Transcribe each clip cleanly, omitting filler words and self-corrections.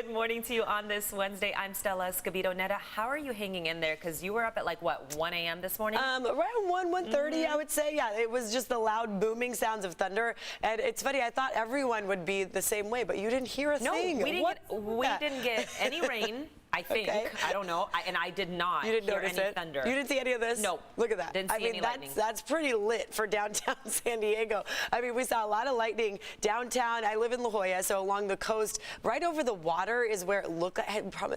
Good morning to you on this Wednesday. I'm Stella Escobedo. Netta, how are you hanging in there? Because you were up at like, what, 1 a.m. this morning? Around 1:30, I would say. Yeah, it was just the loud booming sounds of thunder. And it's funny, I thought everyone would be the same way, but you didn't hear a thing. No, we didn't get any rain. I think. Okay. I don't know. And I did not You didn't hear notice any it? thunder. You didn't see any of this? No. Look at that. Didn't see any lightning. That's pretty lit for downtown San Diego. I mean, we saw a lot of lightning downtown. I live in La Jolla, so along the coast, right over the water is where it looked like.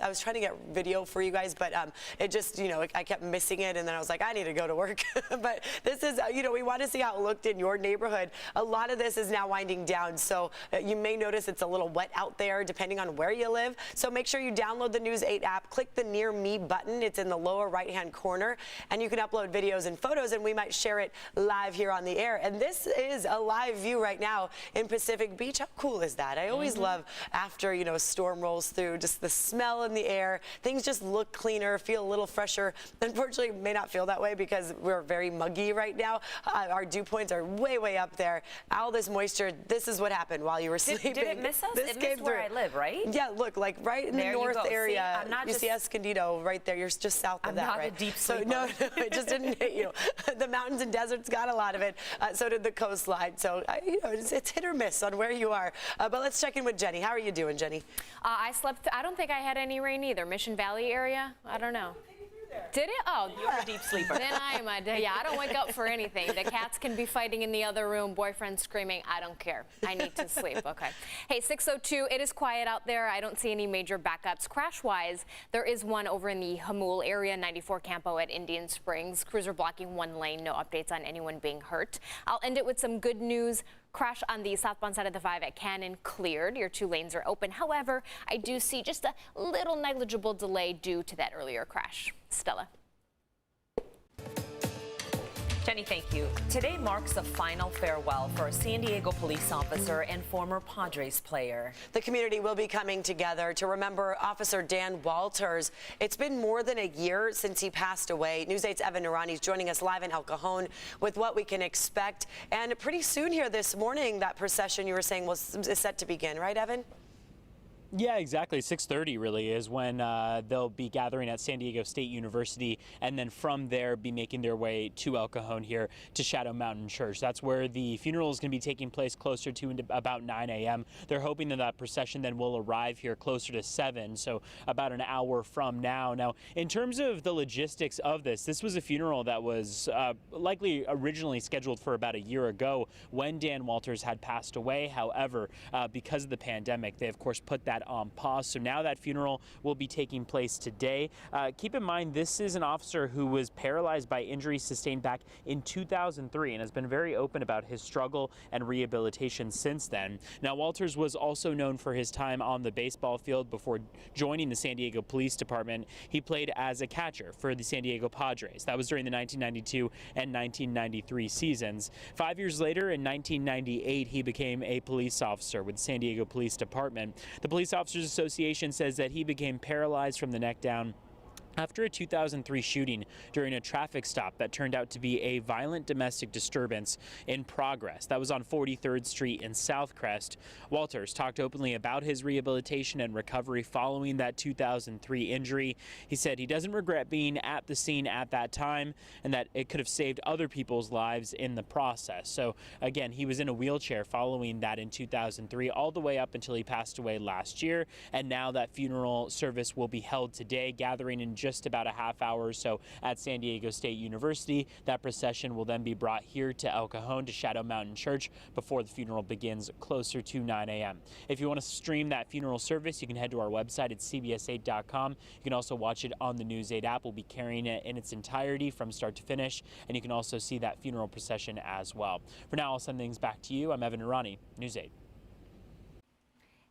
I was trying to get video for you guys, but it just, I kept missing it, and then I was like, I need to go to work. But this is, we want to see how it looked in your neighborhood. A lot of this is now winding down, so you may notice it's a little wet out there, depending on where you live. So make sure you download the News 8 app, click the Near Me button. It's in the lower right-hand corner, and you can upload videos and photos, and we might share it live here on the air. And this is a live view right now in Pacific Beach. How cool is that? I always love after, a storm rolls through, just the smell in the air. Things just look cleaner, feel a little fresher. Unfortunately, it may not feel that way because we're very muggy right now. Our dew points are way, way up there. All this moisture, this is what happened while you were sleeping. Did it miss us? This it came missed where I live, right? Yeah, look, like right in the north area. See, I'm not you see Escondido right there. You're just south of that, right? I'm not a deep sleeper. So no, it just didn't hit you. The mountains and deserts got a lot of it. So did the coastline. So it's hit or miss on where you are. But let's check in with Jenny. How are you doing, Jenny? I slept. I don't think I had any rain either. Mission Valley area. I don't know. Did it? Oh, you're a deep sleeper. Then I am I don't wake up for anything. The cats can be fighting in the other room, boyfriend screaming. I don't care. I need to sleep. Okay. Hey, 6:02. It is quiet out there. I don't see any major backups. Crash-wise, there is one over in the Hamul area, 94 Campo at Indian Springs. Cruiser blocking one lane. No updates on anyone being hurt. I'll end it with some good news. Crash on the southbound side of the 5 at Cannon cleared. Your 2 lanes are open. However, I do see just a little negligible delay due to that earlier crash. Stella. Jenny, thank you. Today marks the final farewell for a San Diego police officer and former Padres player. The community will be coming together to remember Officer Dal Walters. It's been more than a year since he passed away. News 8's Evan Narani is joining us live in El Cajon with what we can expect. And pretty soon here this morning, that procession you were saying is set to begin, right, Evan? Yeah, exactly. 6:30 really is when they'll be gathering at San Diego State University, and then from there be making their way to El Cajon here to Shadow Mountain Church. That's where the funeral is going to be taking place closer to about 9 a.m. They're hoping that that procession then will arrive here closer to 7, so about an hour from now. Now, in terms of the logistics of this was a funeral that was likely originally scheduled for about a year ago when Dal Walters had passed away. However, because of the pandemic, they of course put that on pause. So now that funeral will be taking place today. Keep in mind, this is an officer who was paralyzed by injuries sustained back in 2003 and has been very open about his struggle and rehabilitation since then. Now, Walters was also known for his time on the baseball field before joining the San Diego Police Department. He played as a catcher for the San Diego Padres. That was during the 1992 and 1993 seasons. 5 years later, in 1998, he became a police officer with the San Diego Police Department. The Police Officers Association says that he became paralyzed from the neck down after a 2003 shooting during a traffic stop that turned out to be a violent domestic disturbance in progress. That was on 43rd Street in Southcrest. Walters talked openly about his rehabilitation and recovery following that 2003 injury. He said he doesn't regret being at the scene at that time and that it could have saved other people's lives in the process. So again, he was in a wheelchair following that in 2003 all the way up until he passed away last year. And now that funeral service will be held today, gathering in just about a half hour or so at San Diego State University. That procession will then be brought here to El Cajon to Shadow Mountain Church before the funeral begins closer to 9 a.m. If you want to stream that funeral service, you can head to our website at cbs8.com. You can also watch it on the News 8 app. We'll be carrying it in its entirety from start to finish, and you can also see that funeral procession as well. For now, I'll send things back to you. I'm Evan Narani, News 8.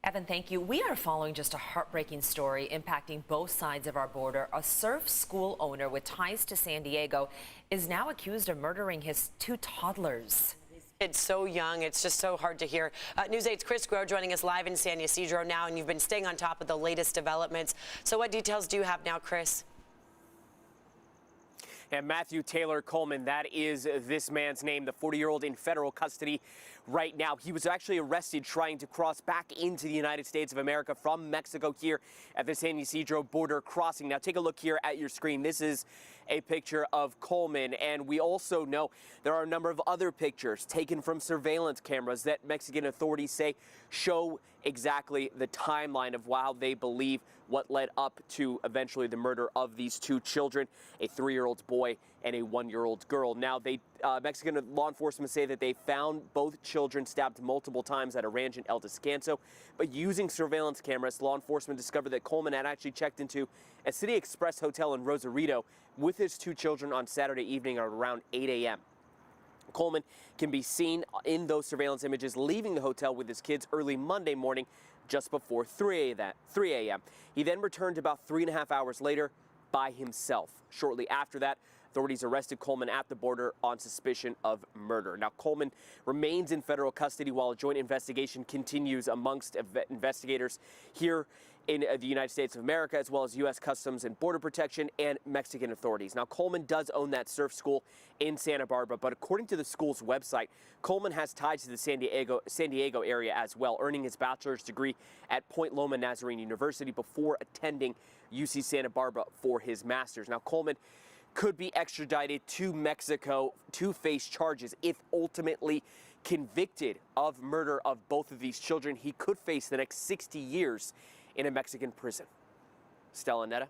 Evan, thank you. We are following just a heartbreaking story impacting both sides of our border. A surf school owner with ties to San Diego is now accused of murdering his 2 toddlers. It's so young. It's just so hard to hear. News 8's Chris Groh joining us live in San Ysidro now, and you've been staying on top of the latest developments. So what details do you have now, Chris? And Matthew Taylor Coleman, that is this man's name, the 40-year-old in federal custody right now. He was actually arrested trying to cross back into the United States of America from Mexico here at the San Ysidro border crossing. Now take a look here at your screen. This is a picture of Coleman, and we also know there are a number of other pictures taken from surveillance cameras that Mexican authorities say show exactly the timeline of how they believe what led up to eventually the murder of these two children, a 3-year-old boy and a 1-year-old girl. Now, Mexican law enforcement say that they found both children stabbed multiple times at a ranch in El Descanso, but using surveillance cameras, law enforcement discovered that Coleman had actually checked into a City Express hotel in Rosarito with his two children on Saturday evening at around 8 a.m. Coleman can be seen in those surveillance images leaving the hotel with his kids early Monday morning just before 3 a.m. He then returned about 3.5 hours later by himself. Shortly after that, authorities arrested Coleman at the border on suspicion of murder. Now, Coleman remains in federal custody while a joint investigation continues amongst investigators here in the United States of America, as well as U.S. Customs and Border Protection and Mexican authorities. Now, Coleman does own that surf school in Santa Barbara, but according to the school's website, Coleman has ties to the San Diego area as well, earning his bachelor's degree at Point Loma Nazarene University before attending UC Santa Barbara for his master's. Now, Coleman could be extradited to Mexico to face charges if ultimately convicted of murder of both of these children. He could face the next 60 years in a Mexican prison. Stella, Netta.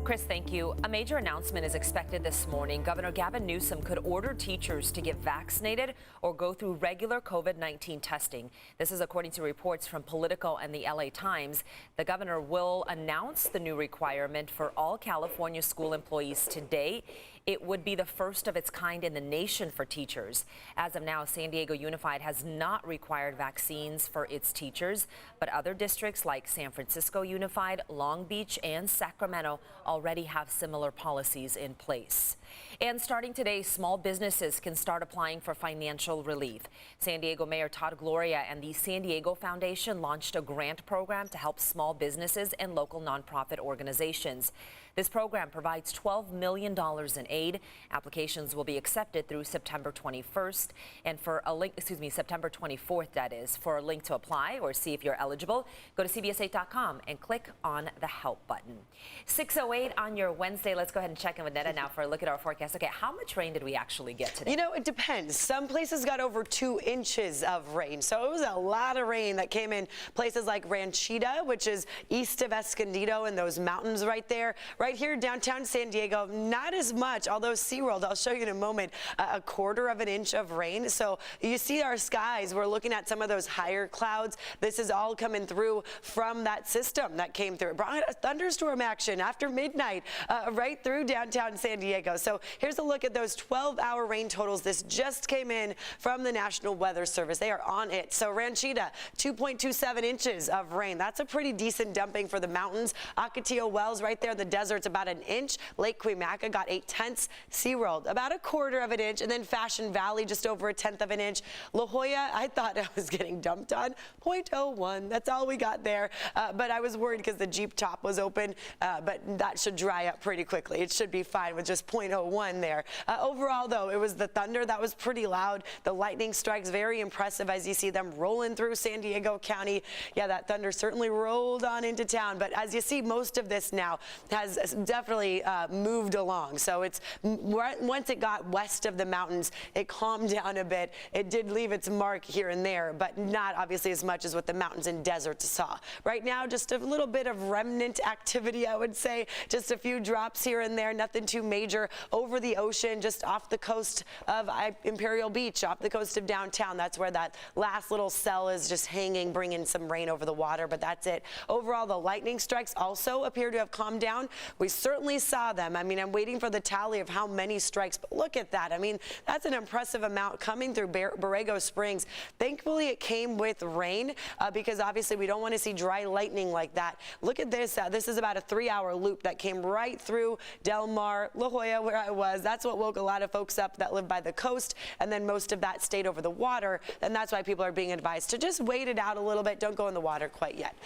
Chris, thank you. A major announcement is expected this morning. Governor Gavin Newsom could order teachers to get vaccinated or go through regular COVID-19 testing. This is according to reports from Politico and the LA Times. The governor will announce the new requirement for all California school employees today. It would be the first of its kind in the nation for teachers. As of now, San Diego Unified has not required vaccines for its teachers, but other districts like San Francisco Unified, Long Beach, and Sacramento already have similar policies in place. And starting today, small businesses can start applying for financial relief. San Diego Mayor Todd Gloria and the San Diego Foundation launched a grant program to help small businesses and local nonprofit organizations. This program provides $12 million in aid. Applications will be accepted through September 21st. And for a link, September 24th, that is. For a link to apply or see if you're eligible, go to CBS8.com and click on the help button. 6:08 on your Wednesday. Let's go ahead and check in with Netta now for a look at our forecast. Okay, how much rain did we actually get today? You know, it depends. Some places got over 2 inches of rain. So it was a lot of rain that came in places like Ranchita, which is east of Escondido and those mountains right there. Right here downtown San Diego, not as much, although SeaWorld, I'll show you in a moment, a 1/4 of an inch of rain. So you see our skies, we're looking at some of those higher clouds. This is all coming through from that system that came through. It brought thunderstorm action after midnight right through downtown San Diego. So here's a look at those 12-hour rain totals. This just came in from the National Weather Service. They are on it. So Ranchita, 2.27 inches of rain. That's a pretty decent dumping for the mountains. Ocotillo Wells right there in the desert's about an inch. Lake Cuyamaca got 8/10. SeaWorld, about a 1/4 of an inch. And then Fashion Valley, just over 1/10 of an inch. La Jolla, I thought I was getting dumped on. 0.01. That's all we got there. But I was worried because the Jeep top was open. But that should dry up pretty quickly. It should be fine with just 0.01 there. Overall, though, it was the thunder that was pretty loud. The lightning strikes, very impressive as you see them rolling through San Diego County. Yeah, that thunder certainly rolled on into town. But as you see, most of this now has definitely moved along. So it's once it got west of the mountains, it calmed down a bit. It did leave its mark here and there, but not obviously as much as what the mountains and deserts saw. Right now, just a little bit of remnant activity, I would say. Just a few drops here and there, nothing too major. Over the ocean, just off the coast of Imperial Beach, off the coast of downtown. That's where that last little cell is just hanging, bringing some rain over the water, but that's it. Overall, the lightning strikes also appear to have calmed down. We certainly saw them. I mean, I'm waiting for the tally of how many strikes, but look at that. I mean, that's an impressive amount coming through Borrego Springs. Thankfully, it came with rain because obviously we don't want to see dry lightning like that. Look at this. This is about a 3-hour loop that came right through Del Mar, La Jolla, where I was. That's what woke a lot of folks up that live by the coast, and then most of that stayed over the water, and that's why people are being advised to just wait it out a little bit. Don't go in the water quite yet.